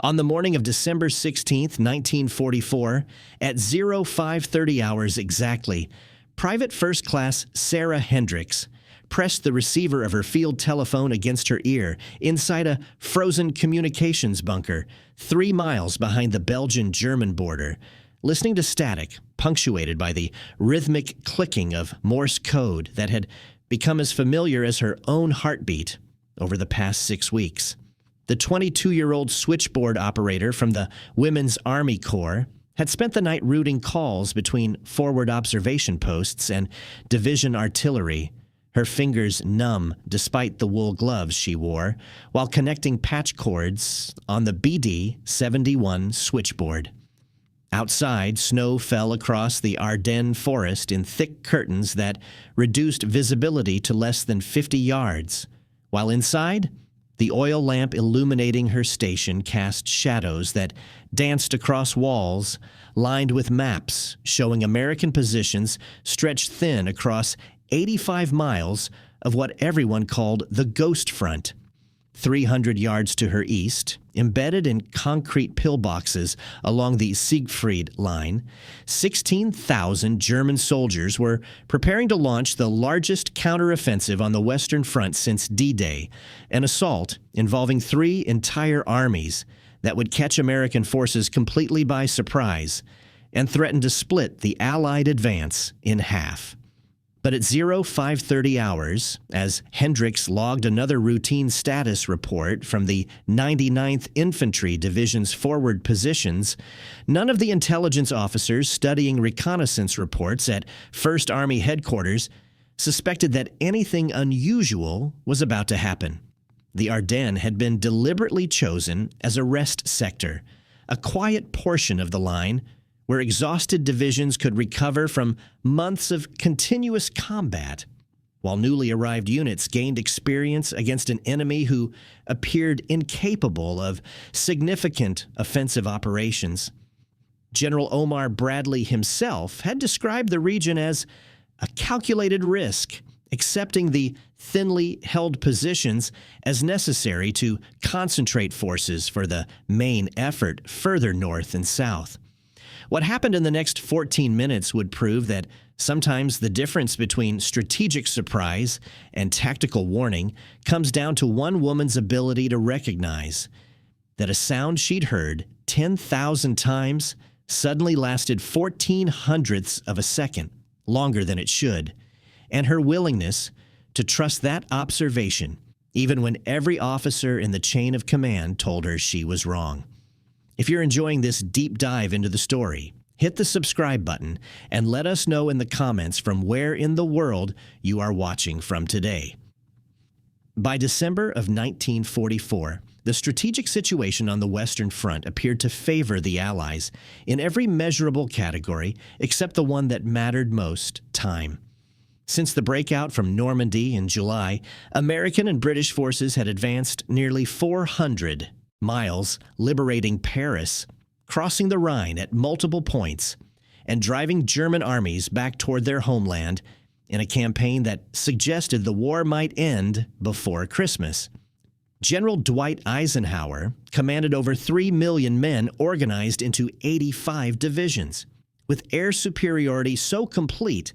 On the morning of December 16, 1944, at 0530 hours exactly, Private First Class Sarah Hendricks pressed the receiver of her field telephone against her ear inside a frozen communications bunker 3 miles behind the Belgian-German border, listening to static punctuated by the rhythmic clicking of Morse code that had become as familiar as her own heartbeat over the past 6 weeks. The 22-year-old switchboard operator from the Women's Army Corps had spent the night routing calls between forward observation posts and division artillery, her fingers numb despite the wool gloves she wore, while connecting patch cords on the BD-71 switchboard. Outside, snow fell across the Ardennes forest in thick curtains that reduced visibility to less than 50 yards, while inside, the oil lamp illuminating her station cast shadows that danced across walls lined with maps showing American positions stretched thin across 85 miles of what everyone called the Ghost Front. 300 yards to her east, embedded in concrete pillboxes along the Siegfried Line, 16,000 German soldiers were preparing to launch the largest counteroffensive on the Western Front since D-Day, an assault involving 3 entire armies that would catch American forces completely by surprise and threaten to split the Allied advance in half. But at 0530 hours, as Hendricks logged another routine status report from the 99th Infantry Division's forward positions, none of the intelligence officers studying reconnaissance reports at 1st Army Headquarters suspected that anything unusual was about to happen. The Ardennes had been deliberately chosen as a rest sector, a quiet portion of the line where exhausted divisions could recover from months of continuous combat, while newly arrived units gained experience against an enemy who appeared incapable of significant offensive operations. General Omar Bradley himself had described the region as a calculated risk, accepting the thinly held positions as necessary to concentrate forces for the main effort further north and south. What happened in the next 14 minutes would prove that sometimes the difference between strategic surprise and tactical warning comes down to one woman's ability to recognize that a sound she'd heard 10,000 times suddenly lasted 14/100ths of a second, longer than it should, and her willingness to trust that observation even when every officer in the chain of command told her she was wrong. If you're enjoying this deep dive into the story, hit the subscribe button and let us know in the comments from where in the world you are watching from today. By December of 1944, the strategic situation on the Western Front appeared to favor the Allies in every measurable category except the one that mattered most: time. Since the breakout from Normandy in July, American and British forces had advanced nearly 400 miles, liberating Paris, crossing the Rhine at multiple points, and driving German armies back toward their homeland in a campaign that suggested the war might end before Christmas. General Dwight Eisenhower commanded over 3 million men organized into 85 divisions, with air superiority so complete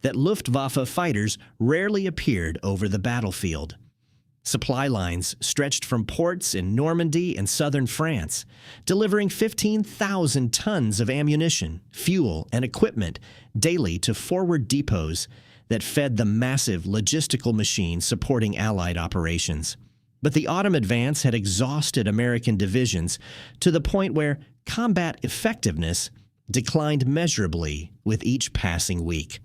that Luftwaffe fighters rarely appeared over the battlefield. Supply lines stretched from ports in Normandy and southern France, delivering 15,000 tons of ammunition, fuel, and equipment daily to forward depots that fed the massive logistical machine supporting Allied operations. But the autumn advance had exhausted American divisions to the point where combat effectiveness declined measurably with each passing week.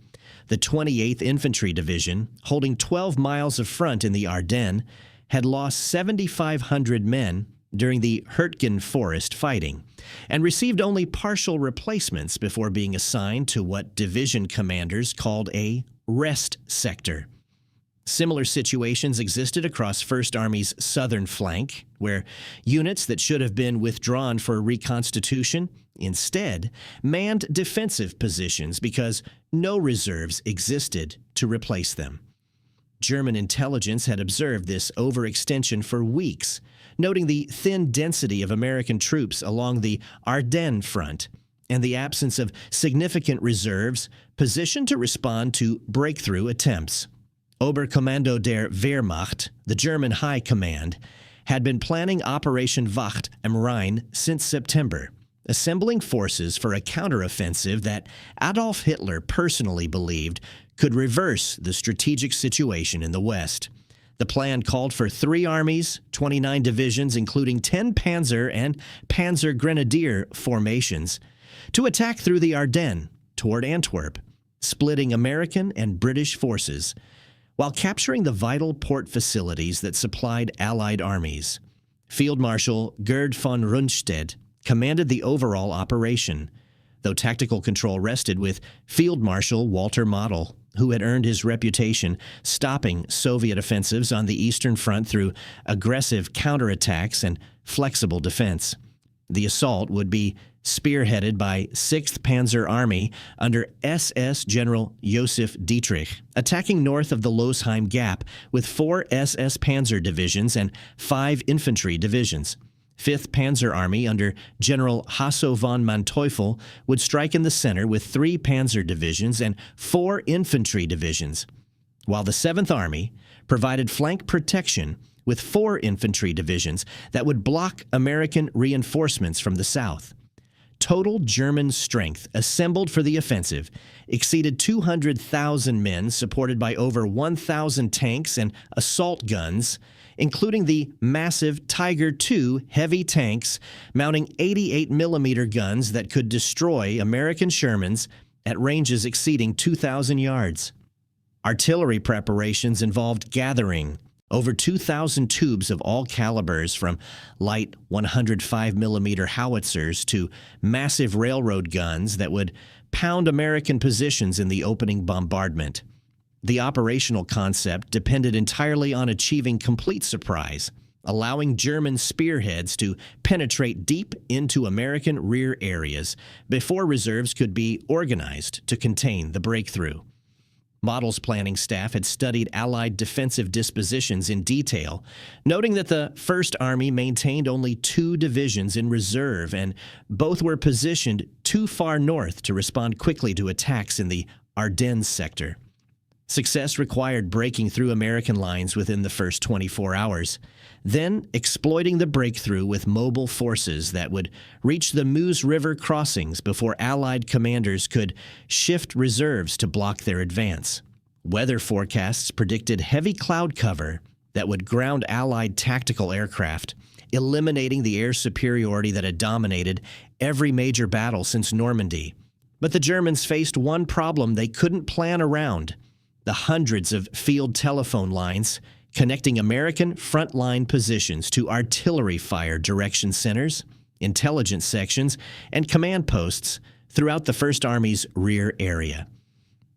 The 28th Infantry Division, holding 12 miles of front in the Ardennes, had lost 7,500 men during the Hurtgen Forest fighting and received only partial replacements before being assigned to what division commanders called a rest sector. Similar situations existed across 1st Army's southern flank, where units that should have been withdrawn for reconstitution instead manned defensive positions because no reserves existed to replace them. German intelligence had observed this overextension for weeks, noting the thin density of American troops along the Ardennes front and the absence of significant reserves positioned to respond to breakthrough attempts. Oberkommando der Wehrmacht, the German High Command, had been planning Operation Wacht am Rhein since September, assembling forces for a counteroffensive that Adolf Hitler personally believed could reverse the strategic situation in the West. The plan called for 3 armies, 29 divisions, including 10 Panzer and Panzer Grenadier formations, to attack through the Ardennes toward Antwerp, splitting American and British forces, while capturing the vital port facilities that supplied Allied armies. Field Marshal Gerd von Rundstedt commanded the overall operation, though tactical control rested with Field Marshal Walter Model, who had earned his reputation stopping Soviet offensives on the Eastern Front through aggressive counterattacks and flexible defense. The assault would be spearheaded by 6th Panzer Army under SS General Josef Dietrich, attacking north of the Losheim Gap with 4 SS Panzer divisions and 5 infantry divisions. 5th Panzer Army under General Hasso von Manteuffel would strike in the center with 3 Panzer divisions and 4 infantry divisions, while the 7th Army provided flank protection with 4 infantry divisions that would block American reinforcements from the south. Total German strength assembled for the offensive exceeded 200,000 men, supported by over 1,000 tanks and assault guns, including the massive Tiger II heavy tanks mounting 88mm guns that could destroy American Shermans at ranges exceeding 2,000 yards. Artillery preparations involved gathering over 2,000 tubes of all calibers, from light 105mm howitzers to massive railroad guns that would pound American positions in the opening bombardment. The operational concept depended entirely on achieving complete surprise, allowing German spearheads to penetrate deep into American rear areas before reserves could be organized to contain the breakthrough. Model's planning staff had studied Allied defensive dispositions in detail, noting that the 1st Army maintained only 2 divisions in reserve, and both were positioned too far north to respond quickly to attacks in the Ardennes sector. Success required breaking through American lines within the first 24 hours, then exploiting the breakthrough with mobile forces that would reach the Meuse River crossings before Allied commanders could shift reserves to block their advance. Weather forecasts predicted heavy cloud cover that would ground Allied tactical aircraft, eliminating the air superiority that had dominated every major battle since Normandy. But the Germans faced one problem they couldn't plan around: the hundreds of field telephone lines connecting American frontline positions to artillery fire direction centers, intelligence sections, and command posts throughout the 1st Army's rear area.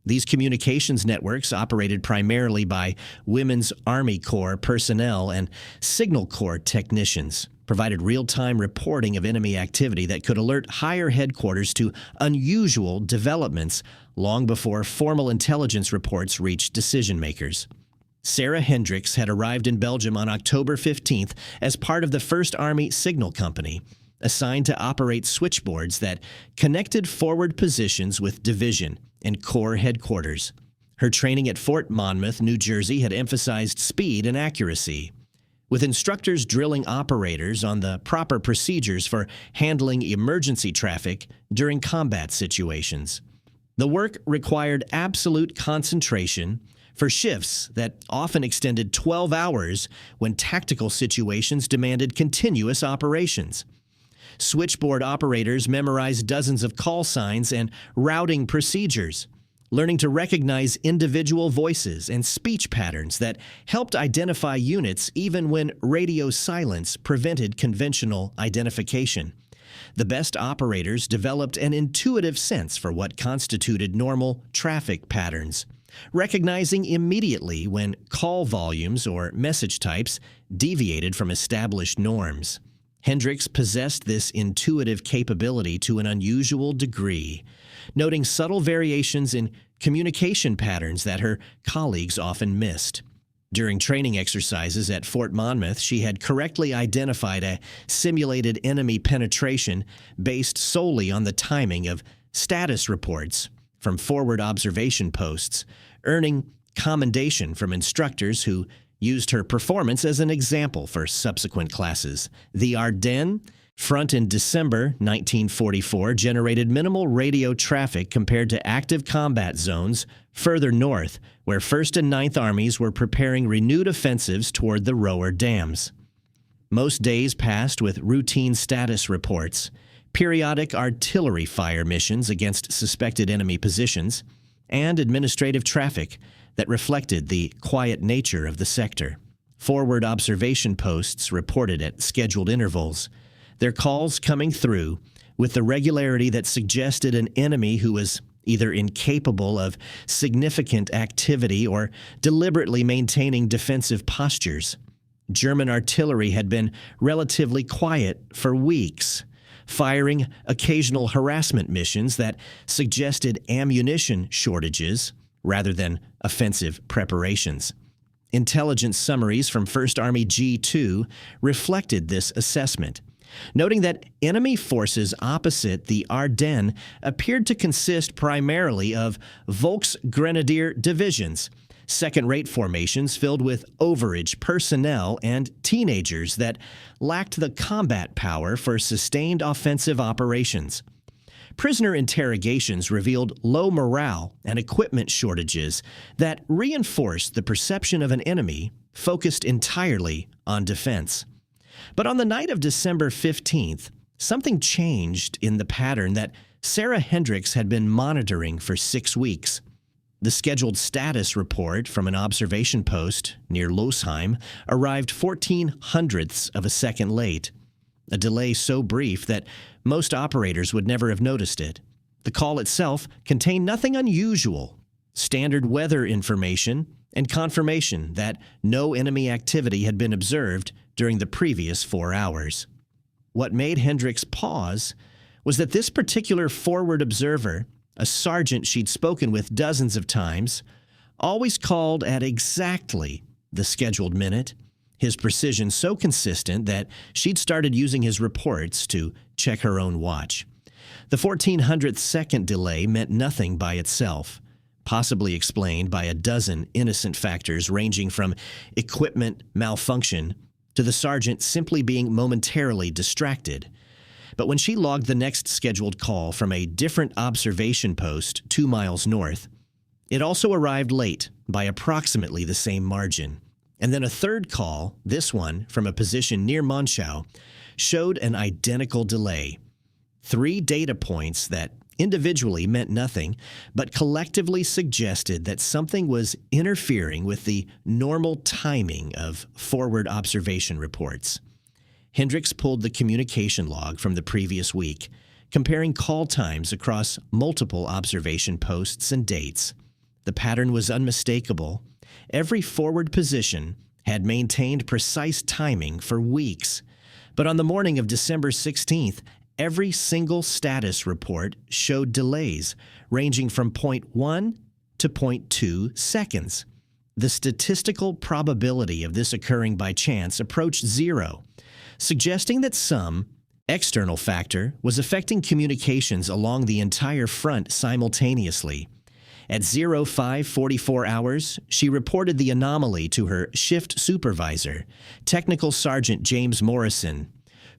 These communications networks, operated primarily by Women's Army Corps personnel and Signal Corps technicians, provided real-time reporting of enemy activity that could alert higher headquarters to unusual developments long before formal intelligence reports reached decision-makers. Sarah Hendricks had arrived in Belgium on October 15th as part of the 1st Army Signal Company, assigned to operate switchboards that connected forward positions with division and corps headquarters. Her training at Fort Monmouth, New Jersey, had emphasized speed and accuracy, with instructors drilling operators on the proper procedures for handling emergency traffic during combat situations. The work required absolute concentration for shifts that often extended 12 hours when tactical situations demanded continuous operations. Switchboard operators memorized dozens of call signs and routing procedures, learning to recognize individual voices and speech patterns that helped identify units even when radio silence prevented conventional identification. The best operators developed an intuitive sense for what constituted normal traffic patterns, recognizing immediately when call volumes or message types deviated from established norms. Hendricks possessed this intuitive capability to an unusual degree, noting subtle variations in communication patterns that her colleagues often missed. During training exercises at Fort Monmouth, she had correctly identified a simulated enemy penetration based solely on the timing of status reports from forward observation posts, earning commendation from instructors who used her performance as an example for subsequent classes. The Ardennes front in December 1944 generated minimal radio traffic compared to active combat zones further north, where 1st and 9th Armies were preparing renewed offensives toward the Roer dams. Most days passed with routine status reports, periodic artillery fire missions against suspected enemy positions, and administrative traffic that reflected the quiet nature of the sector. Forward observation posts reported at scheduled intervals, their calls coming through with the regularity that suggested an enemy who was either incapable of significant activity or deliberately maintaining defensive postures. German artillery had been relatively quiet for weeks, firing occasional harassment missions that suggested ammunition shortages rather than offensive preparations. Intelligence summaries from 1st Army G2 reflected this assessment, noting that enemy forces opposite the Ardennes appeared to consist primarily of Volksgrenadier divisions, second-rate formations filled with overage personnel and teenagers that lacked the combat power for sustained offensive operations. Prisoner interrogations revealed low morale and equipment shortages that reinforced the perception of an enemy focused entirely on defense. But on the night of December 15th, something changed in the pattern that Sarah Hendricks had been monitoring for 6 weeks. The scheduled status report from an observation post near Losheim arrived 0.14 of a second late, a delay so brief that most operators would never have noticed it. The call itself contained nothing unusual, standard weather information, and confirmation that no enemy activity had been observed during the previous 4 hours. What made Hendricks pause was that this particular forward observer, a sergeant she'd spoken with dozens of times, always called at exactly the scheduled minute, his precision so consistent that she'd started using his reports to check her own watch. The 0.14-second delay meant nothing by itself, possibly explained by a dozen innocent factors ranging from equipment malfunction to the sergeant simply being momentarily distracted. But when she logged the next scheduled call from a different observation post 2 miles north, it also arrived late by approximately the same margin. And then a third call, this one from a position near Monschau, showed an identical delay. 3 data points that individually meant nothing, but collectively suggested that something was interfering with the normal timing of forward observation reports. Hendricks pulled the communication log from the previous week, comparing call times across multiple observation posts and dates. The pattern was unmistakable. Every forward position had maintained precise timing for weeks. But on the morning of December 16th, every single status report showed delays ranging from 0.1 to 0.2 seconds. The statistical probability of this occurring by chance approached 0, suggesting that some external factor was affecting communications along the entire front simultaneously. At 05:44 hours, she reported the anomaly to her shift supervisor, Technical Sergeant James Morrison,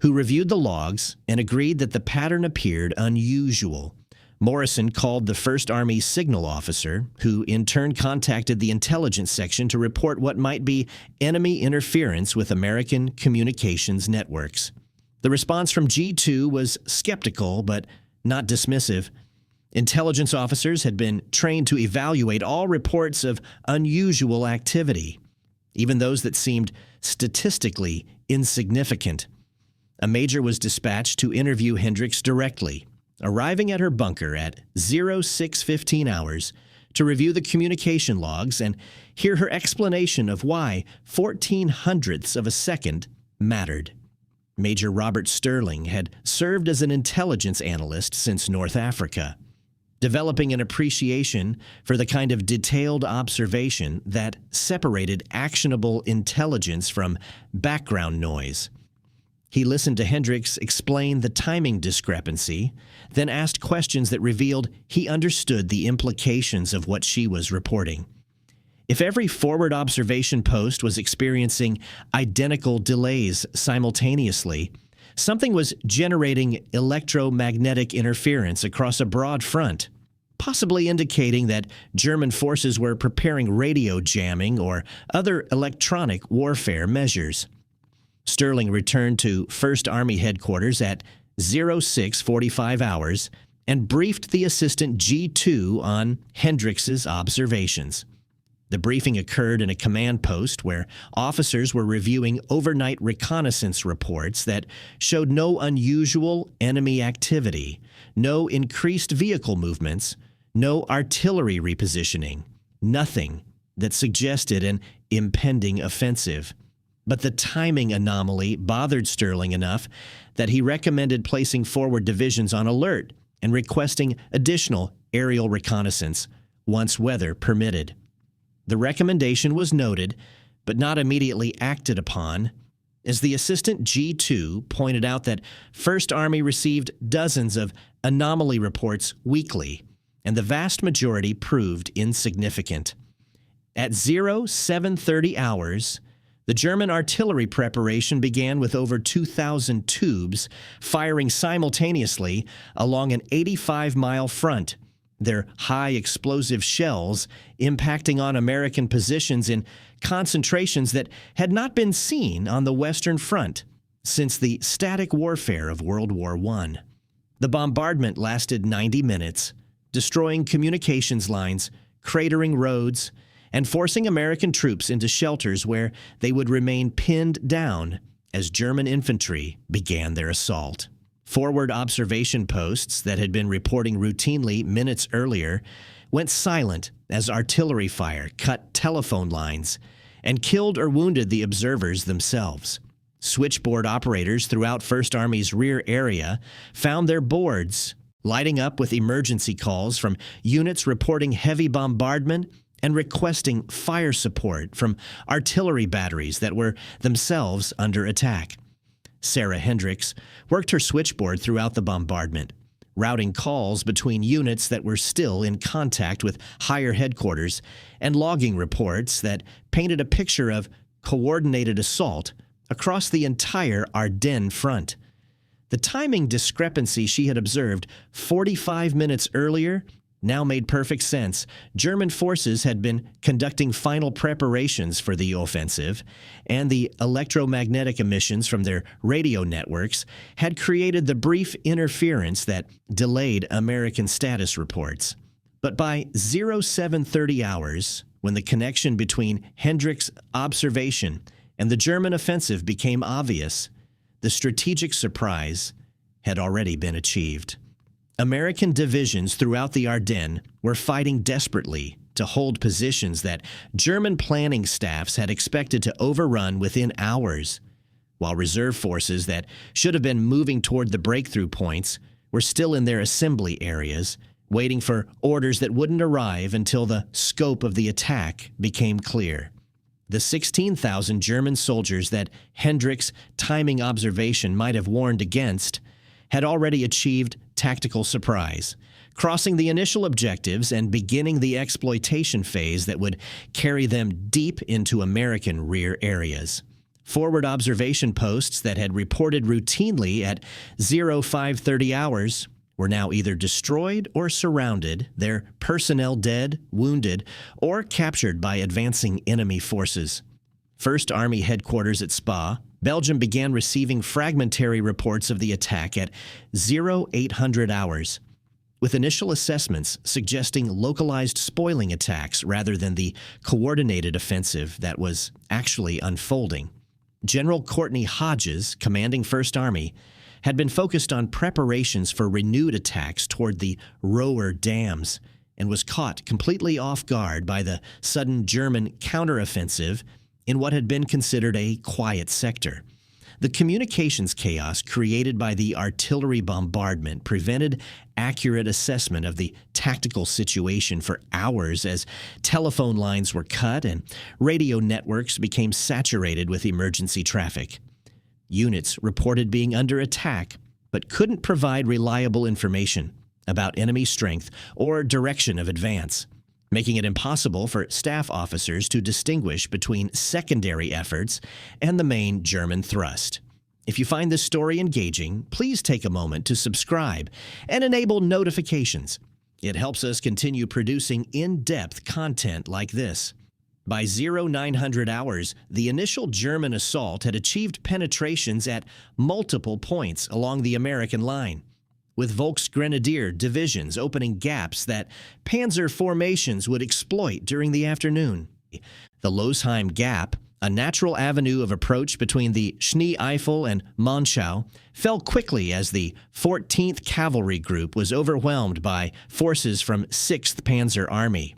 who reviewed the logs and agreed that the pattern appeared unusual. Morrison called the 1st Army signal officer, who in turn contacted the intelligence section to report what might be enemy interference with American communications networks. The response from G2 was skeptical but not dismissive. Intelligence officers had been trained to evaluate all reports of unusual activity, even those that seemed statistically insignificant. A major was dispatched to interview Hendricks directly, arriving at her bunker at 06:15 hours to review the communication logs and hear her explanation of why 0.14 of a second mattered. Major Robert Sterling had served as an intelligence analyst since North Africa. developing an appreciation for the kind of detailed observation that separated actionable intelligence from background noise. He listened to Hendricks explain the timing discrepancy, then asked questions that revealed he understood the implications of what she was reporting. If every forward observation post was experiencing identical delays simultaneously, something was generating electromagnetic interference across a broad front, possibly indicating that German forces were preparing radio jamming or other electronic warfare measures. Sterling returned to 1st Army headquarters at 06:45 hours and briefed the assistant G2 on Hendricks's observations. The briefing occurred in a command post where officers were reviewing overnight reconnaissance reports that showed no unusual enemy activity, no increased vehicle movements, no artillery repositioning, nothing that suggested an impending offensive. But the timing anomaly bothered Sterling enough that he recommended placing forward divisions on alert and requesting additional aerial reconnaissance once weather permitted. The recommendation was noted, but not immediately acted upon, as the assistant G2 pointed out that 1st Army received dozens of anomaly reports weekly, and the vast majority proved insignificant. At 07:30 hours, the German artillery preparation began with over 2,000 tubes firing simultaneously along an 85-mile front, their high explosive shells impacting on American positions in concentrations that had not been seen on the Western Front since the static warfare of World War I. The bombardment lasted 90 minutes, destroying communications lines, cratering roads, and forcing American troops into shelters where they would remain pinned down as German infantry began their assault. Forward observation posts that had been reporting routinely minutes earlier went silent as artillery fire cut telephone lines and killed or wounded the observers themselves. Switchboard operators throughout 1st Army's rear area found their boards lighting up with emergency calls from units reporting heavy bombardment and requesting fire support from artillery batteries that were themselves under attack. Sarah Hendricks worked her switchboard throughout the bombardment, routing calls between units that were still in contact with higher headquarters and logging reports that painted a picture of coordinated assault across the entire Ardennes front. The timing discrepancy she had observed 45 minutes earlier now made perfect sense. German forces had been conducting final preparations for the offensive, and the electromagnetic emissions from their radio networks had created the brief interference that delayed American status reports. But by 07:30 hours, when the connection between Hendricks' observation and the German offensive became obvious, the strategic surprise had already been achieved. American divisions throughout the Ardennes were fighting desperately to hold positions that German planning staffs had expected to overrun within hours, while reserve forces that should have been moving toward the breakthrough points were still in their assembly areas, waiting for orders that wouldn't arrive until the scope of the attack became clear. The 16,000 German soldiers that Hendricks' timing observation might have warned against had already achieved tactical surprise, crossing the initial objectives and beginning the exploitation phase that would carry them deep into American rear areas. Forward observation posts that had reported routinely at 05:30 hours were now either destroyed or surrounded, their personnel dead, wounded, or captured by advancing enemy forces. 1st Army headquarters at Spa, Belgium began receiving fragmentary reports of the attack at 0800 hours, with initial assessments suggesting localized spoiling attacks rather than the coordinated offensive that was actually unfolding. General Courtney Hodges, commanding 1st Army, had been focused on preparations for renewed attacks toward the Roer dams and was caught completely off guard by the sudden German counteroffensive in what had been considered a quiet sector. The communications chaos created by the artillery bombardment prevented accurate assessment of the tactical situation for hours as telephone lines were cut and radio networks became saturated with emergency traffic. Units reported being under attack but couldn't provide reliable information about enemy strength or direction of advance, making it impossible for staff officers to distinguish between secondary efforts and the main German thrust. If you find this story engaging, please take a moment to subscribe and enable notifications. It helps us continue producing in-depth content like this. By 0900 hours, the initial German assault had achieved penetrations at multiple points along the American line, with Volksgrenadier divisions opening gaps that panzer formations would exploit during the afternoon. The Losheim Gap, a natural avenue of approach between the Schnee-Eifel and Monschau, fell quickly as the 14th Cavalry Group was overwhelmed by forces from 6th Panzer Army.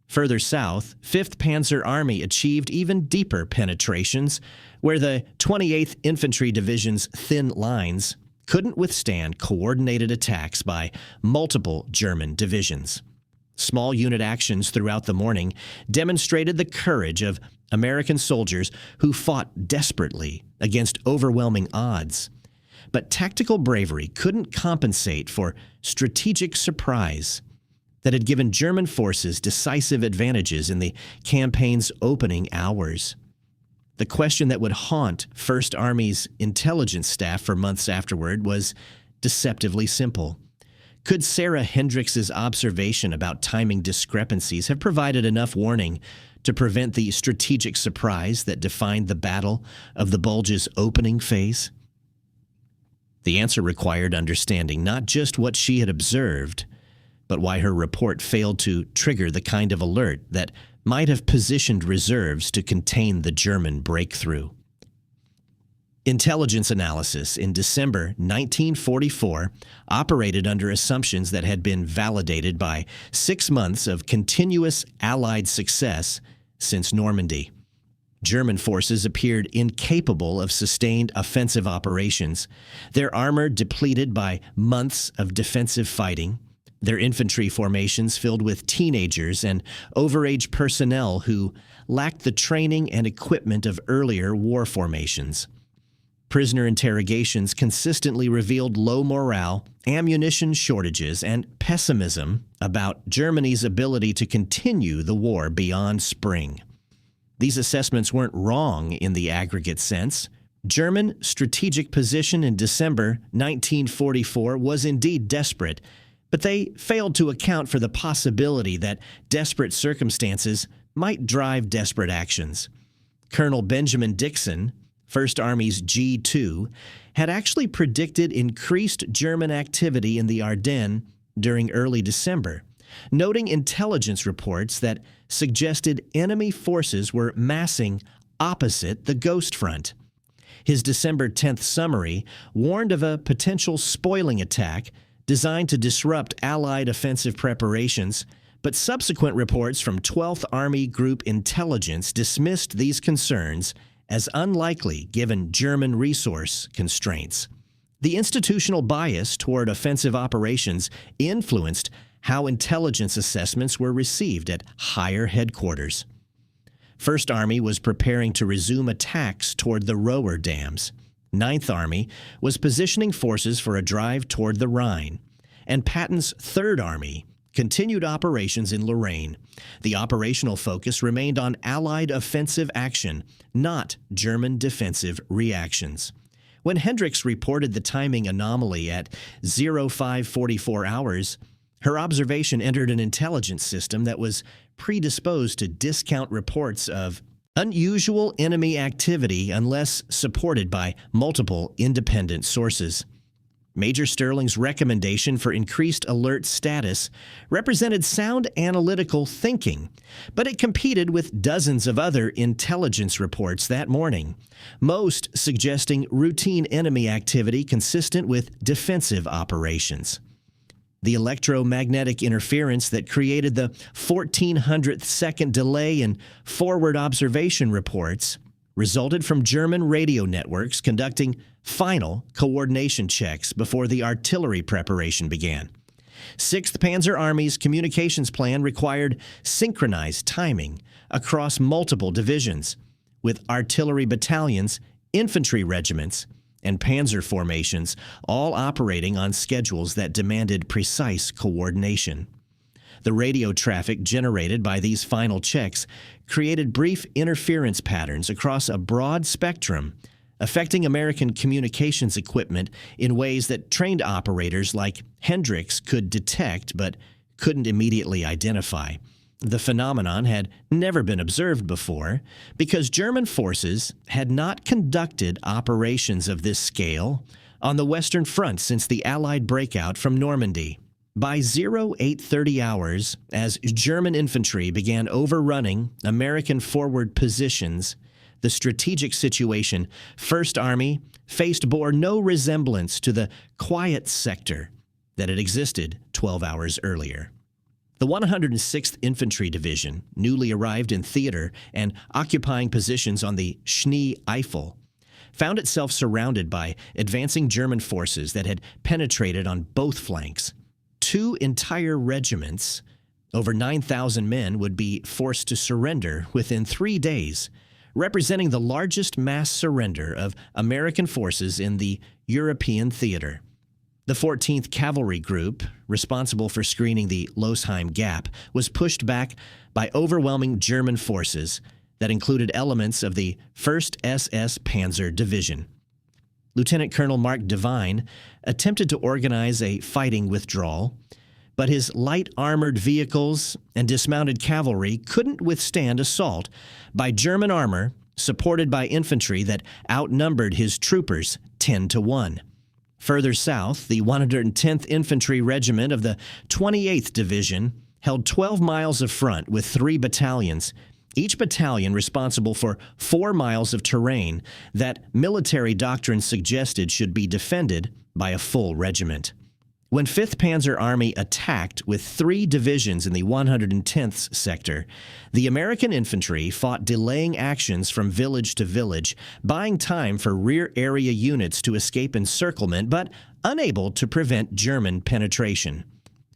Further south, 5th Panzer Army achieved even deeper penetrations, where the 28th Infantry Division's thin lines couldn't withstand coordinated attacks by multiple German divisions. Small unit actions throughout the morning demonstrated the courage of American soldiers who fought desperately against overwhelming odds. But tactical bravery couldn't compensate for strategic surprise that had given German forces decisive advantages in the campaign's opening hours. The question that would haunt First Army's intelligence staff for months afterward was deceptively simple. Could Sarah Hendricks's observation about timing discrepancies have provided enough warning to prevent the strategic surprise that defined the Battle of the Bulge's opening phase? The answer required understanding not just what she had observed, but why her report failed to trigger the kind of alert that might have positioned reserves to contain the German breakthrough. Intelligence analysis in December 1944 operated under assumptions that had been validated by 6 months of continuous Allied success since Normandy. German forces appeared incapable of sustained offensive operations, their armor depleted by months of defensive fighting, their infantry formations filled with teenagers and overage personnel who lacked the training and equipment of earlier war formations. Prisoner interrogations consistently revealed low morale, ammunition shortages, and pessimism about Germany's ability to continue the war beyond spring. These assessments weren't wrong in the aggregate sense. German strategic position in December 1944 was indeed desperate, but they failed to account for the possibility that desperate circumstances might drive desperate actions. Colonel Benjamin Dixon, First Army's G2, had actually predicted increased German activity in the Ardennes during early December, noting intelligence reports that suggested enemy forces were massing opposite the Ghost Front. His December 10th summary warned of a potential spoiling attack designed to disrupt Allied offensive preparations, but subsequent reports from 12th Army Group intelligence dismissed these concerns as unlikely given German resource constraints. The institutional bias toward offensive operations influenced how intelligence assessments were received at higher headquarters. First Army was preparing to resume attacks toward the Roer dams. Ninth Army was positioning forces for a drive toward the Rhine, and Patton's Third Army continued operations in Lorraine. The operational focus remained on Allied offensive action, not German defensive reactions. When Hendricks reported the timing anomaly at 0544 hours, her observation entered an intelligence system that was predisposed to discount reports of unusual enemy activity unless supported by multiple independent sources. Major Sterling's recommendation for increased alert status represented sound analytical thinking, but it competed with dozens of other intelligence reports that morning, most suggesting routine enemy activity consistent with defensive operations. The electromagnetic interference that created the 0.14-Second delay in forward observation reports resulted from German radio networks conducting final coordination checks before the artillery preparation began. 6th Panzer Army's communications plan required synchronized timing across multiple divisions, with artillery battalions, infantry regiments, and panzer formations all operating on schedules that demanded precise coordination. The radio traffic generated by these final checks created brief interference patterns across a broad spectrum, affecting American communications equipment in ways that trained operators like Hendricks could detect but couldn't immediately identify. The phenomenon had never been observed before because German forces had not conducted operations of this scale on the Western Front since the Allied breakout from Normandy. By 0830 hours, as German infantry began overrunning American forward positions, the strategic situation 1st Army faced bore no resemblance to the quiet sector that had existed 12 hours earlier. The 106th Infantry Division, newly arrived in theater and occupying positions on the Schnee Eifel, found itself surrounded by advancing German forces that had penetrated on both flanks. 2 entire regiments, over 9,000 men, would be forced to surrender within 3 days, representing the largest mass surrender of American forces in the European theater. The 14th Cavalry Group, responsible for screening the Losheim Gap, was pushed back by overwhelming German forces that included elements of the 1st SS Panzer Division. Lieutenant Colonel Mark Devine attempted to organize a fighting withdrawal, but his light armored vehicles and dismounted cavalry couldn't withstand assault by German armor supported by infantry that outnumbered his troopers 10-1. Further south, the 110th Infantry Regiment of the 28th Division held 12 miles of front with 3 battalions, each battalion responsible for 4 miles of terrain that military doctrine suggested should be defended by a full regiment. When 5th Panzer Army attacked with 3 divisions in the 110th sector, the American infantry fought delaying actions from village to village, buying time for rear area units to escape encirclement, but unable to prevent German penetration.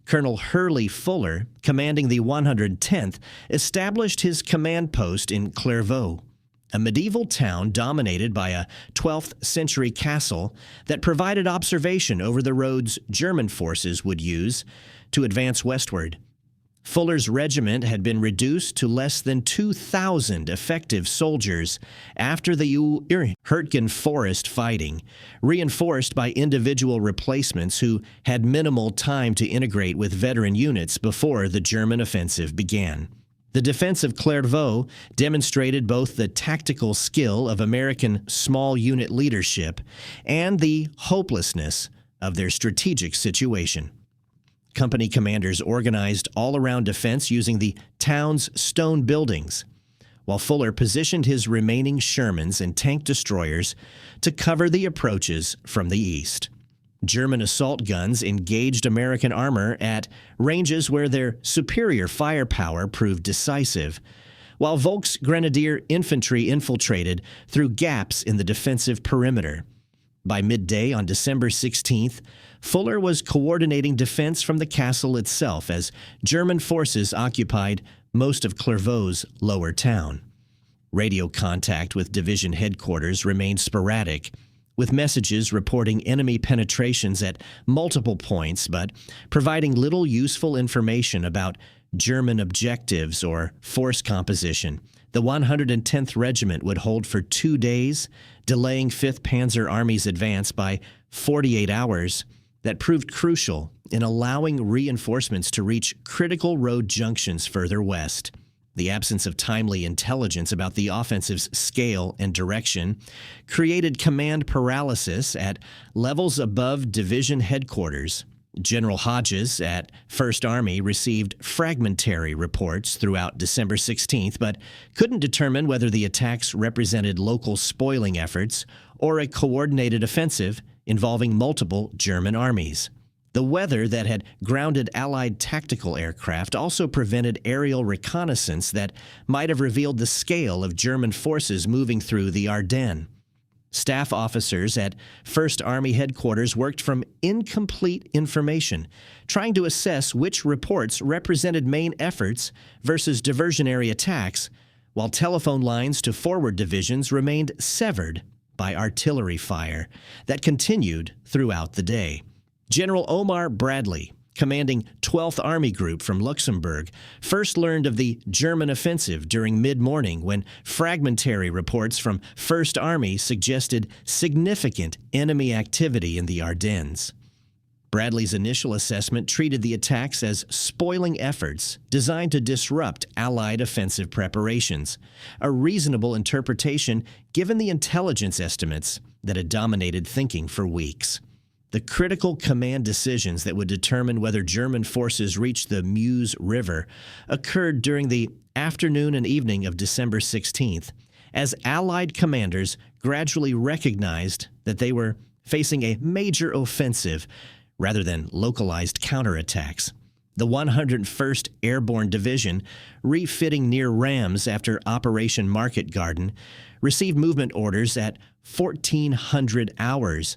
Colonel Hurley Fuller, commanding the 110th, established his command post in Clairvaux, a medieval town dominated by a 12th century castle that provided observation over the roads German forces would use to advance westward. Fuller's regiment had been reduced to less than 2,000 effective soldiers after the Hurtgen Forest fighting, reinforced by individual replacements who had minimal time to integrate with veteran units before the German offensive began. The defense of Clairvaux demonstrated both the tactical skill of American small unit leadership and the hopelessness of their strategic situation. Company commanders organized all-around defense using the town's stone buildings, while Fuller positioned his remaining Shermans and tank destroyers to cover the approaches from the east. German assault guns engaged American armor at ranges where their superior firepower proved decisive, while Volksgrenadier infantry infiltrated through gaps in the defensive perimeter. By midday on December 16th, Fuller was coordinating defense from the castle itself as German forces occupied most of Clairvaux's lower town. Radio contact with division headquarters remained sporadic, with messages reporting enemy penetrations at multiple points but providing little useful information about German objectives or force composition. The 110th Regiment would hold for 2 days, delaying 5th Panzer Army's advance by 48 hours. That proved crucial in allowing reinforcements to reach critical road junctions further west. The absence of timely intelligence about the offensive's scale and direction created command paralysis at levels above division headquarters. General Hodges at 1st Army received fragmentary reports throughout December 16th, but couldn't determine whether the attacks represented local spoiling efforts or a coordinated offensive involving multiple German armies. The weather that had grounded Allied tactical aircraft also prevented aerial reconnaissance that might have revealed the scale of German forces moving through the Ardennes. Staff officers at 1st Army Headquarters worked from incomplete information, trying to assess which reports represented main efforts versus diversionary attacks, while telephone lines to forward divisions remained severed by artillery fire that continued throughout the day. General Omar Bradley, commanding 12th Army Group from Luxembourg, first learned of the German offensive during mid-morning when fragmentary reports from 1st Army suggested significant enemy activity in the Ardennes. Bradley's initial assessment treated the attacks as spoiling efforts designed to disrupt Allied offensive preparations, a reasonable interpretation given the intelligence estimates that had dominated thinking for weeks. The critical command decisions that would determine whether German forces reached the Meuse River occurred during the afternoon and evening of December 16th, as Allied commanders gradually recognized that they were facing a major offensive rather than localized counterattacks. The 101st Airborne Division, refitting near Rams after Operation Market Garden, received movement orders at 1400 hours,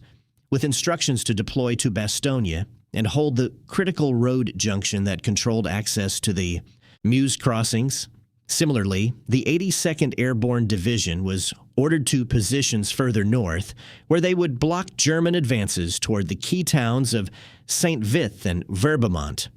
with instructions to deploy to Bastogne and hold the critical road junction that controlled access to the Meuse crossings. Similarly, the 82nd Airborne Division was ordered to positions further north, where they would block German advances toward the key towns of Saint-Vith and Verbemont.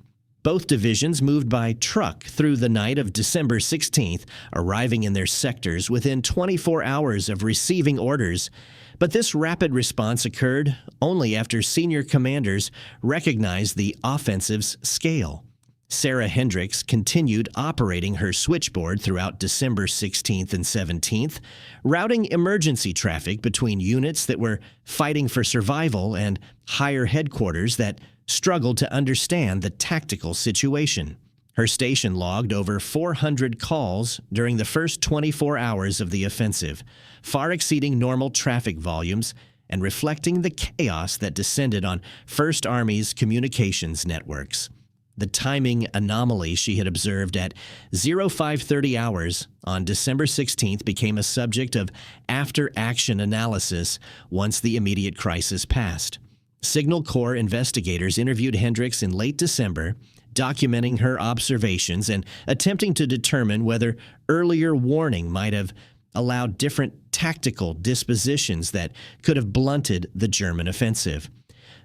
Both divisions moved by truck through the night of December 16th, arriving in their sectors within 24 hours of receiving orders. But this rapid response occurred only after senior commanders recognized the offensive's scale. Sarah Hendricks continued operating her switchboard throughout December 16th and 17th, routing emergency traffic between units that were fighting for survival and higher headquarters that struggled to understand the tactical situation. Her station logged over 400 calls during the first 24 hours of the offensive, far exceeding normal traffic volumes and reflecting the chaos that descended on 1st Army's communications networks. The timing anomaly she had observed at 0530 hours on December 16th became a subject of after-action analysis once the immediate crisis passed. Signal Corps investigators interviewed Hendricks in late December, documenting her observations and attempting to determine whether earlier warning might have allowed different tactical dispositions that could have blunted the German offensive.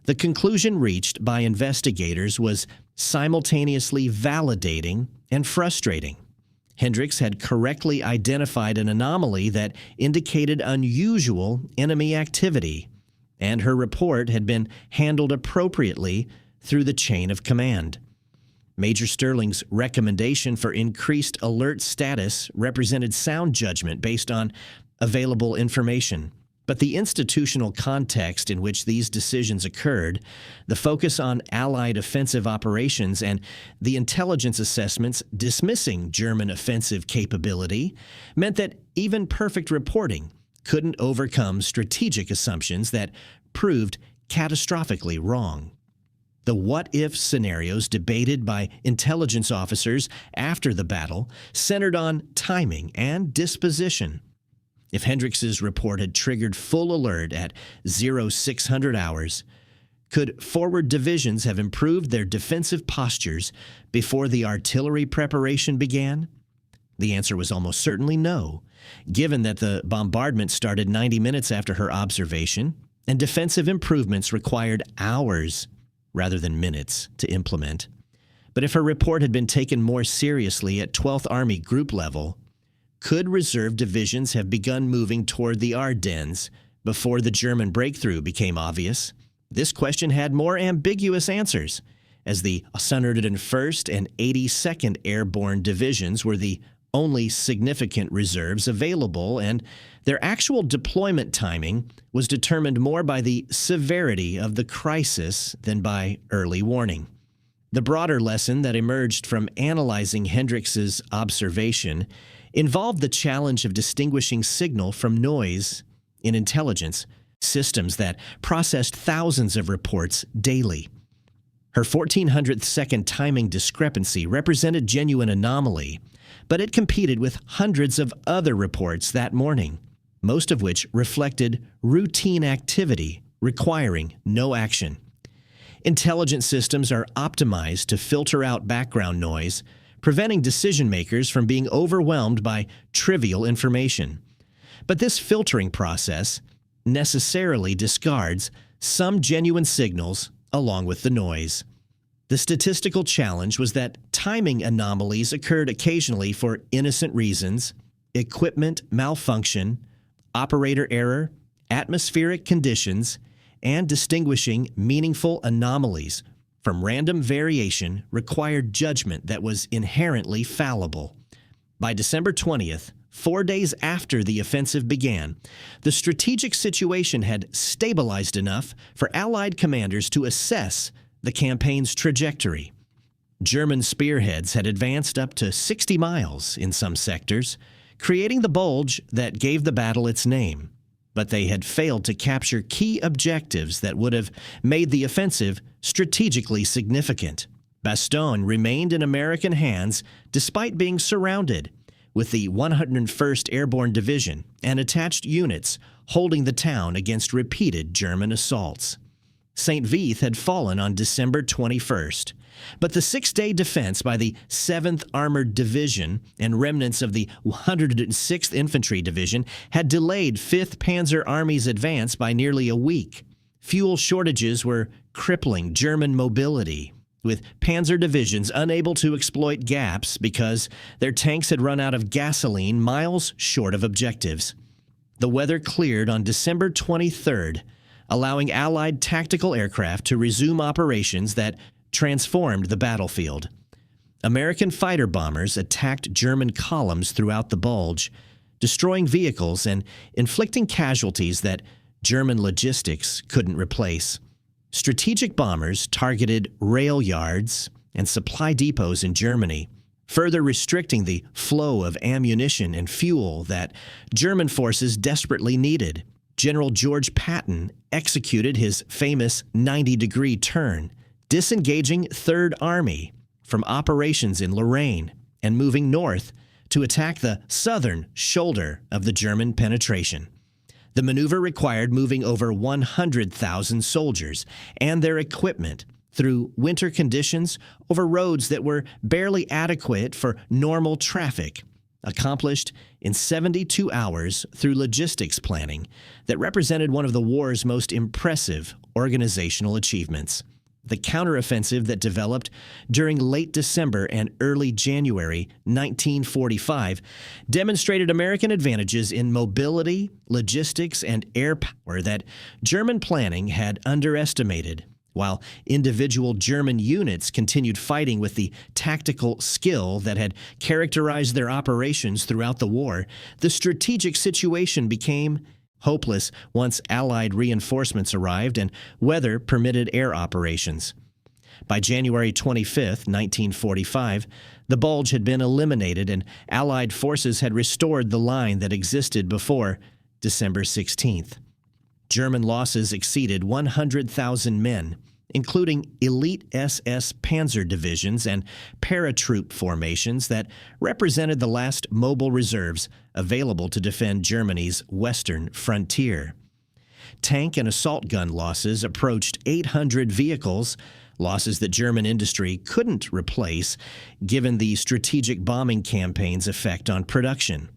The conclusion reached by investigators was simultaneously validating and frustrating. Hendricks had correctly identified an anomaly that indicated unusual enemy activity, and her report had been handled appropriately through the chain of command. Major Sterling's recommendation for increased alert status represented sound judgment based on available information. But the institutional context in which these decisions occurred, the focus on Allied offensive operations, and the intelligence assessments dismissing German offensive capability meant that even perfect reporting couldn't overcome strategic assumptions that proved catastrophically wrong. The what-if scenarios debated by intelligence officers after the battle centered on timing and disposition. If Hendricks's report had triggered full alert at 0600 hours, could forward divisions have improved their defensive postures before the artillery preparation began? The answer was almost certainly no, given that the bombardment started 90 minutes after her observation, and defensive improvements required hours rather than minutes to implement. But if her report had been taken more seriously at 12th Army group level, could reserve divisions have begun moving toward the Ardennes before the German breakthrough became obvious? This question had more ambiguous answers, as the 101st and 82nd Airborne Divisions were the only significant reserves available, and their actual deployment timing was determined more by the severity of the crisis than by early warning. The broader lesson that emerged from analyzing Hendricks's observation involved the challenge of distinguishing signal from noise in intelligence systems that processed thousands of reports daily. Her 0.14-Second timing discrepancy represented genuine anomaly, but it competed with hundreds of other reports that morning, most of which reflected routine activity requiring no action. Intelligent systems are optimized to filter out background noise, preventing decision makers from being overwhelmed by trivial information. But this filtering process necessarily discards some genuine signals along with the noise. The statistical challenge was that timing anomalies occurred occasionally for innocent reasons: equipment malfunction, operator error, atmospheric conditions, and distinguishing meaningful anomalies from random variation required judgment that was inherently fallible. By December 20th, 4 days after the offensive began, the strategic situation had stabilized enough for Allied commanders to assess the campaign's trajectory. German spearheads had advanced up to 60 miles in some sectors, creating the bulge that gave the battle its name. But they had failed to capture key objectives that would have made the offensive strategically significant. Bastogne remained in American hands despite being surrounded, with the 101st Airborne Division and attached units holding the town against repeated German assaults. St. Vith had fallen on December 21st, but the six-day defense by the 7th Armored Division and remnants of the 106th Infantry Division had delayed 5th Panzer Army's advance by nearly a week. Fuel shortages were crippling German mobility, with panzer divisions unable to exploit gaps because their tanks had run out of gasoline miles short of objectives. The weather cleared on December 23rd, allowing Allied tactical aircraft to resume operations that transformed the battlefield. American fighter bombers attacked German columns throughout the Bulge, destroying vehicles and inflicting casualties that German logistics couldn't replace. Strategic bombers targeted rail yards and supply depots in Germany, further restricting the flow of ammunition and fuel that German forces desperately needed. General George Patton executed his famous 90-degree turn, disengaging 3rd Army from operations in Lorraine and moving north to attack the southern shoulder of the German penetration. The maneuver required moving over 100,000 soldiers and their equipment through winter conditions over roads that were barely adequate for normal traffic, accomplished in 72 hours through logistics planning that represented one of the war's most impressive organizational achievements. The counteroffensive that developed during late December and early January 1945 demonstrated American advantages in mobility, logistics, and air power that German planning had underestimated. While individual German units continued fighting with the tactical skill that had characterized their operations throughout the war, the strategic situation became hopeless once Allied reinforcements arrived and weather permitted air operations. By January 25, 1945, the Bulge had been eliminated and Allied forces had restored the line that existed before December 16th. German losses exceeded 100,000 men, including elite SS panzer divisions and paratroop formations that represented the last mobile reserves available to defend Germany's western frontier. Tank and assault gun losses approached 800 vehicles, losses that German industry couldn't replace given the strategic bombing campaign's effect on production.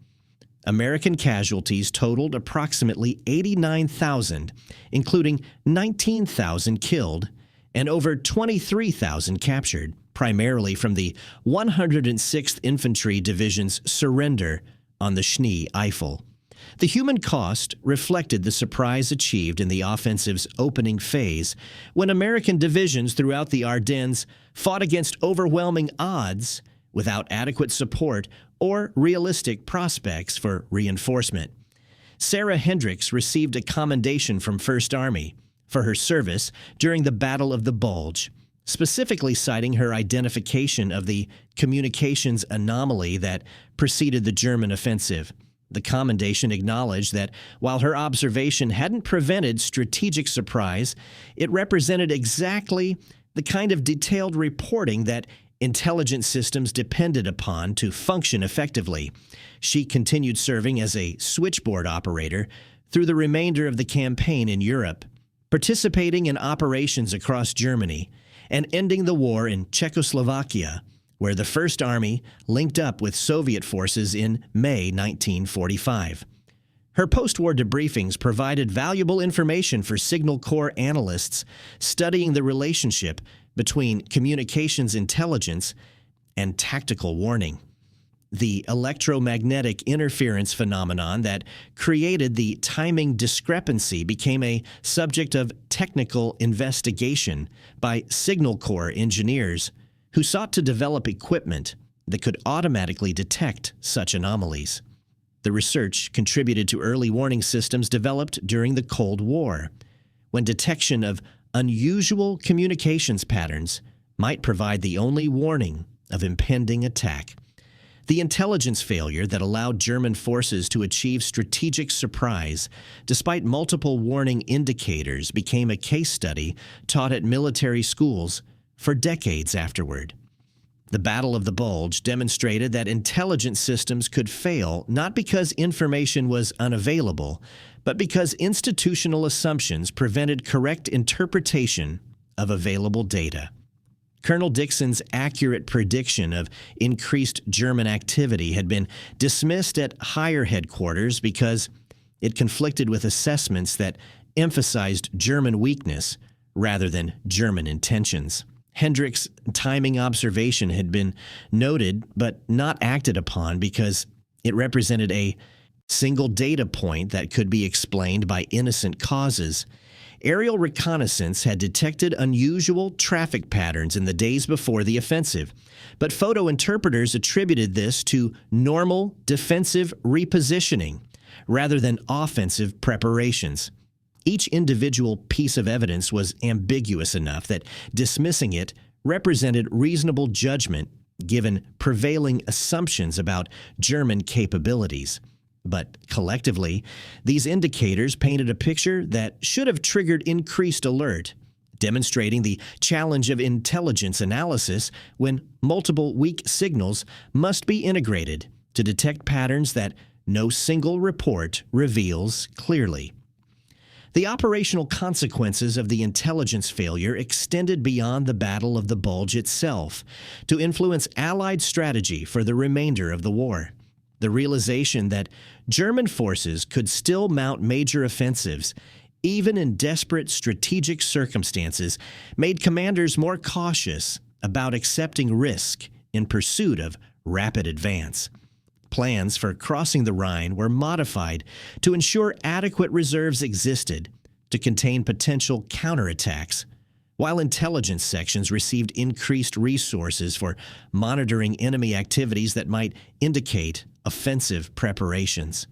American casualties totaled approximately 89,000, including 19,000 killed and over 23,000 captured, primarily from the 106th Infantry Division's surrender on the Schnee Eifel. The human cost reflected the surprise achieved in the offensive's opening phase when American divisions throughout the Ardennes fought against overwhelming odds without adequate support or realistic prospects for reinforcement. Sarah Hendricks received a commendation from 1st Army for her service during the Battle of the Bulge, specifically citing her identification of the communications anomaly that preceded the German offensive. The commendation acknowledged that while her observation hadn't prevented strategic surprise, it represented exactly the kind of detailed reporting that intelligence systems depended upon to function effectively. She continued serving as a switchboard operator through the remainder of the campaign in Europe, participating in operations across Germany, and ending the war in Czechoslovakia, where the First Army linked up with Soviet forces in May 1945. Her post-war debriefings provided valuable information for Signal Corps analysts studying the relationship between communications intelligence and tactical warning. The electromagnetic interference phenomenon that created the timing discrepancy became a subject of technical investigation by Signal Corps engineers who sought to develop equipment that could automatically detect such anomalies. The research contributed to early warning systems developed during the Cold War, when detection of unusual communications patterns might provide the only warning of impending attack. The intelligence failure that allowed German forces to achieve strategic surprise despite multiple warning indicators became a case study taught at military schools for decades afterward. The Battle of the Bulge demonstrated that intelligence systems could fail not because information was unavailable, but because institutional assumptions prevented correct interpretation of available data. Colonel Dixon's accurate prediction of increased German activity had been dismissed at higher headquarters because it conflicted with assessments that emphasized German weakness rather than German intentions. Hendricks' timing observation had been noted but not acted upon because it represented a single data point that could be explained by innocent causes. Aerial reconnaissance had detected unusual traffic patterns in the days before the offensive, but photo interpreters attributed this to normal defensive repositioning rather than offensive preparations. Each individual piece of evidence was ambiguous enough that dismissing it represented reasonable judgment given prevailing assumptions about German capabilities. But collectively, these indicators painted a picture that should have triggered increased alert, demonstrating the challenge of intelligence analysis when multiple weak signals must be integrated to detect patterns that no single report reveals clearly. The operational consequences of the intelligence failure extended beyond the Battle of the Bulge itself to influence Allied strategy for the remainder of the war. The realization that German forces could still mount major offensives, even in desperate strategic circumstances, made commanders more cautious about accepting risk in pursuit of rapid advance. Plans for crossing the Rhine were modified to ensure adequate reserves existed to contain potential counterattacks, while intelligence sections received increased resources for monitoring enemy activities that might indicate offensive preparations.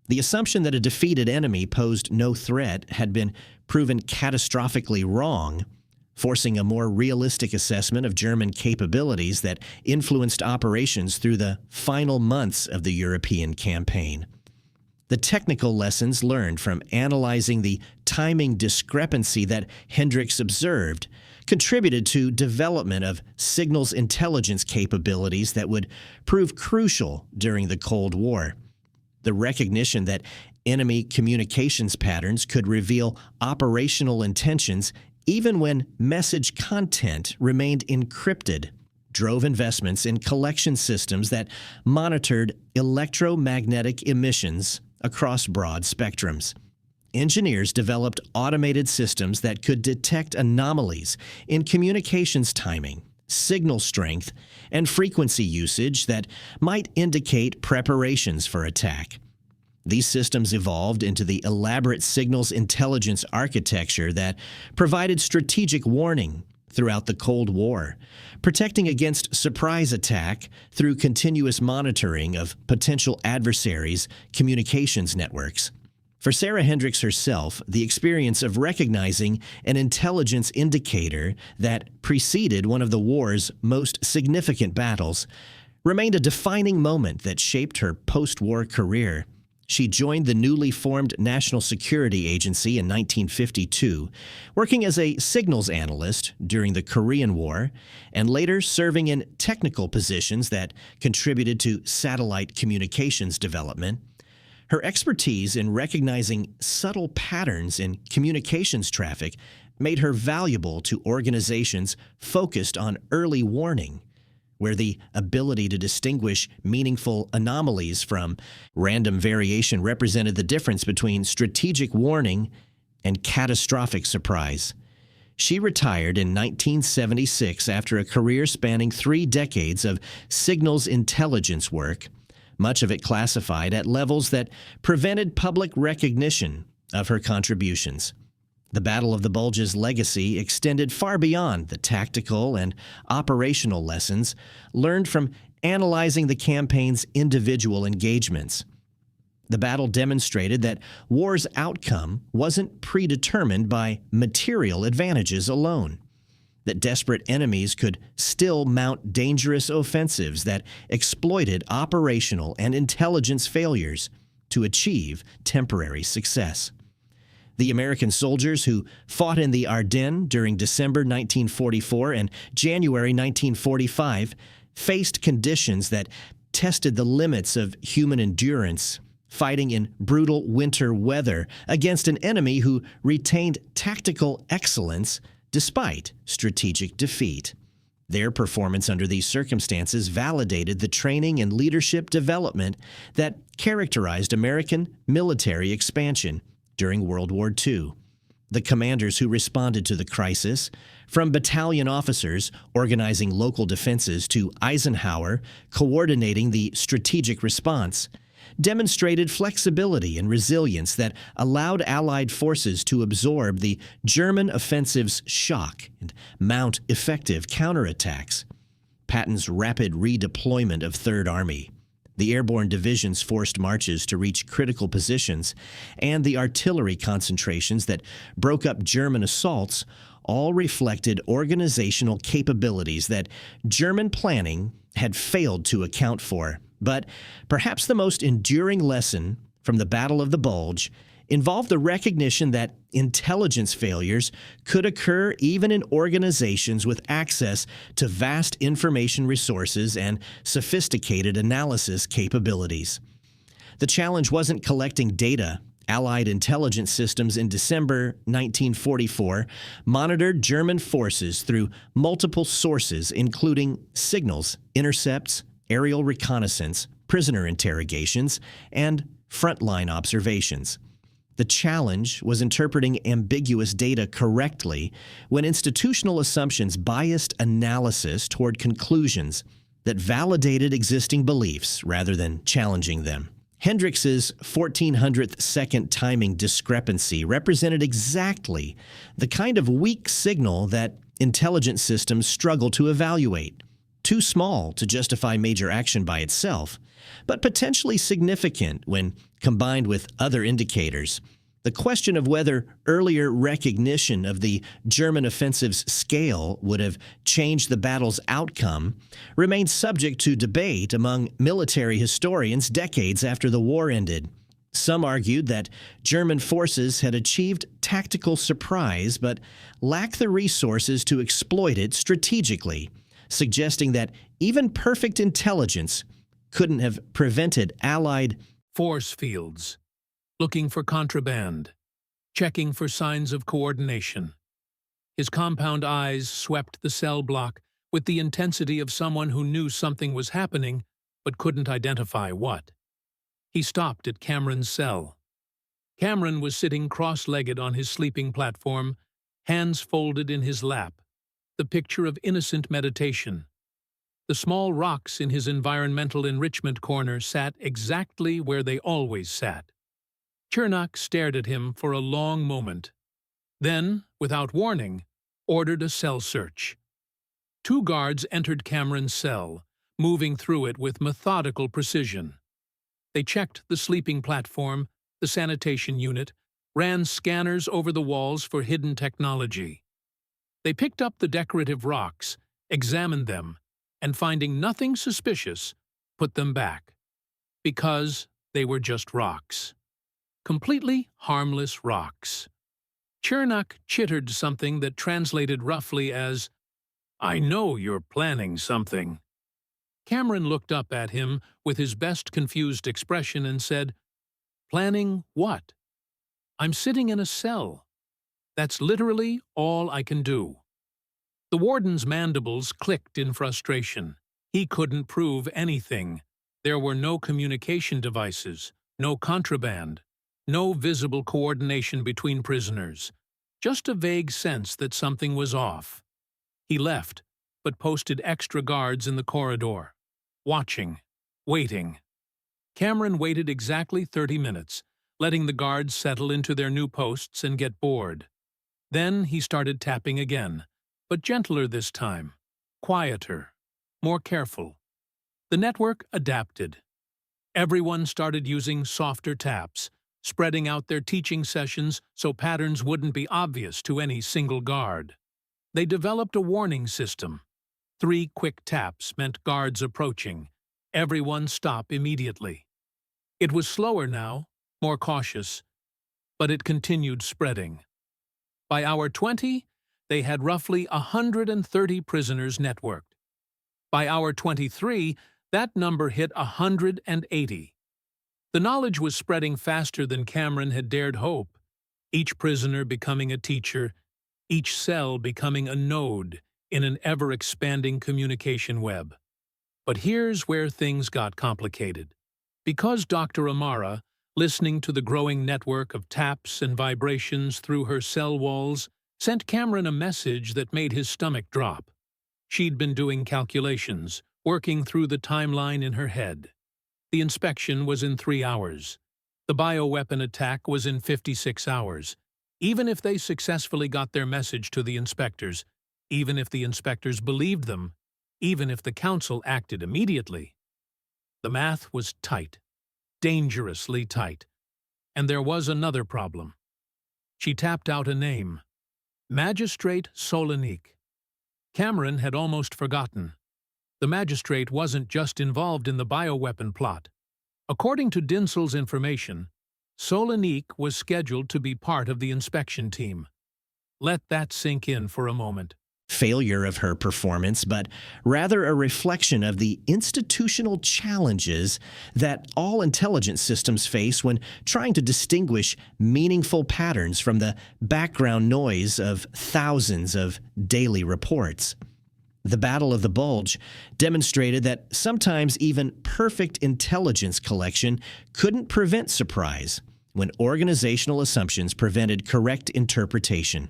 The assumption that a defeated enemy posed no threat had been proven catastrophically wrong, forcing a more realistic assessment of German capabilities that influenced operations through the final months of the European campaign. The technical lessons learned from analyzing the timing discrepancy that Hendricks observed contributed to development of signals intelligence capabilities that would prove crucial during the Cold War. The recognition that enemy communications patterns could reveal operational intentions even when message content remained encrypted drove investments in collection systems that monitored electromagnetic emissions across broad spectrums. Engineers developed automated systems that could detect anomalies in communications timing, signal strength, and frequency usage that might indicate preparations for attack. These systems evolved into the elaborate signals intelligence architecture that provided strategic warning throughout the Cold War, protecting against surprise attack through continuous monitoring of potential adversaries' communications networks. For Sarah Hendricks herself, the experience of recognizing an intelligence indicator that preceded one of the war's most significant battles remained a defining moment that shaped her post-war career. She joined the newly formed National Security Agency in 1952, working as a signals analyst during the Korean War, and later serving in technical positions that contributed to satellite communications development. Her expertise in recognizing subtle patterns in communications traffic made her valuable to organizations focused on early warning, where the ability to distinguish meaningful anomalies from random variation represented the difference between strategic warning and catastrophic surprise. She retired in 1976 after a career spanning 3 decades of signals intelligence work, much of it classified at levels that prevented public recognition of her contributions. The Battle of the Bulge's legacy extended far beyond the tactical and operational lessons learned from analyzing the campaign's individual engagements. The battle demonstrated that war's outcome wasn't predetermined by material advantages alone, that desperate enemies could still mount dangerous offensives that exploited operational and intelligence failures to achieve temporary success. The American soldiers who fought in the Ardennes during December 1944 and January 1945 faced conditions that tested the limits of human endurance, fighting in brutal winter weather against an enemy who retained tactical excellence despite strategic defeat. Their performance under these circumstances validated the training and leadership development that characterized American military expansion during World War II. The commanders who responded to the crisis, from battalion officers organizing local defenses to Eisenhower coordinating the strategic response, demonstrated flexibility and resilience that allowed Allied forces to absorb the German offensive's shock and mount effective counterattacks. Patton's rapid redeployment of Third Army, the airborne division's forced marches to reach critical positions, and the artillery concentrations that broke up German assaults all reflected organizational capabilities that German planning had failed to account for. But perhaps the most enduring lesson from the Battle of the Bulge involved the recognition that intelligence failures could occur even in organizations with access to vast information resources and sophisticated analysis capabilities. The challenge wasn't collecting data. Allied intelligence systems in December 1944 monitored German forces through multiple sources, including signals, intercepts, aerial reconnaissance, prisoner interrogations, and frontline observations. The challenge was interpreting ambiguous data correctly when institutional assumptions biased analysis toward conclusions that validated existing beliefs rather than challenging them. Hendrix's 0.14-Second timing discrepancy represented exactly the kind of weak signal that intelligence systems struggle to evaluate. Too small to justify major action by itself, but potentially significant when combined with other indicators. The question of whether earlier recognition of the German offensive's scale would have changed the battle's outcome remains subject to debate among military historians decades after the war ended. Some argued that German forces had achieved tactical surprise but lacked the resources to exploit it strategically, suggesting that even perfect intelligence couldn't have prevented Allied force fields, looking for contraband, checking for signs of coordination. His compound eyes swept the cell block with the intensity of someone who knew something was happening but couldn't identify what. He stopped at Cameron's cell. Cameron was sitting cross-legged on his sleeping platform, hands folded in his lap, the picture of innocent meditation. The small rocks in his environmental enrichment corner sat exactly where they always sat. Chernak stared at him for a long moment, then, without warning, ordered a cell search. 2 guards entered Cameron's cell, moving through it with methodical precision. They checked the sleeping platform, the sanitation unit, ran scanners over the walls for hidden technology. They picked up the decorative rocks, examined them, and finding nothing suspicious, put them back. Because they were just rocks. Completely harmless rocks. Chernak chittered something that translated roughly as, "I know you're planning something." Cameron looked up at him with his best confused expression and said, "Planning what? I'm sitting in a cell. That's literally all I can do." The warden's mandibles clicked in frustration. He couldn't prove anything. There were no communication devices, no contraband, no visible coordination between prisoners, just a vague sense that something was off. He left, but posted extra guards in the corridor, watching, waiting. Cameron waited exactly 30 minutes, letting the guards settle into their new posts and get bored. Then he started tapping again, but gentler this time, quieter, more careful. The network adapted. Everyone started using softer taps, spreading out their teaching sessions so patterns wouldn't be obvious to any single guard. They developed a warning system. 3 quick taps meant guards approaching. Everyone stop immediately. It was slower now, more cautious, but it continued spreading. By hour 20, they had roughly 130 prisoners networked. By hour 23, that number hit 180. The knowledge was spreading faster than Cameron had dared hope, each prisoner becoming a teacher, each cell becoming a node in an ever-expanding communication web. But here's where things got complicated. Because Dr. Amara, listening to the growing network of taps and vibrations through her cell walls, sent Cameron a message that made his stomach drop. She'd been doing calculations, working through the timeline in her head. The inspection was in 3 hours. The bioweapon attack was in 56 hours. Even if they successfully got their message to the inspectors, even if the inspectors believed them, even if the council acted immediately. The math was tight, dangerously tight. And there was another problem. She tapped out a name. Magistrate Solonik. Cameron had almost forgotten. The magistrate wasn't just involved in the bioweapon plot. According to Dinsel's information, Solonik was scheduled to be part of the inspection team. Let that sink in for a moment. Failure of her performance, but rather a reflection of the institutional challenges that all intelligence systems face when trying to distinguish meaningful patterns from the background noise of thousands of daily reports. The Battle of the Bulge demonstrated that sometimes even perfect intelligence collection couldn't prevent surprise when organizational assumptions prevented correct interpretation.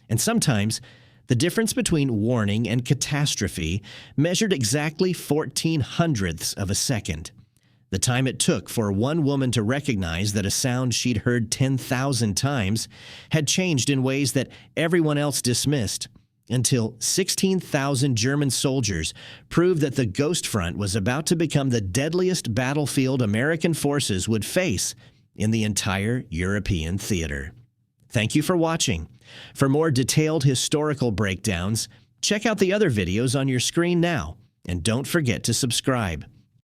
And sometimes the difference between warning and catastrophe measured exactly 0.14 of a second. The time it took for one woman to recognize that a sound she'd heard 10,000 times had changed in ways that everyone else dismissed, until 16,000 German soldiers proved that the Ghost Front was about to become the deadliest battlefield American forces would face in the entire European theater. Thank you for watching. For more detailed historical breakdowns, check out the other videos on your screen now, and don't forget to subscribe.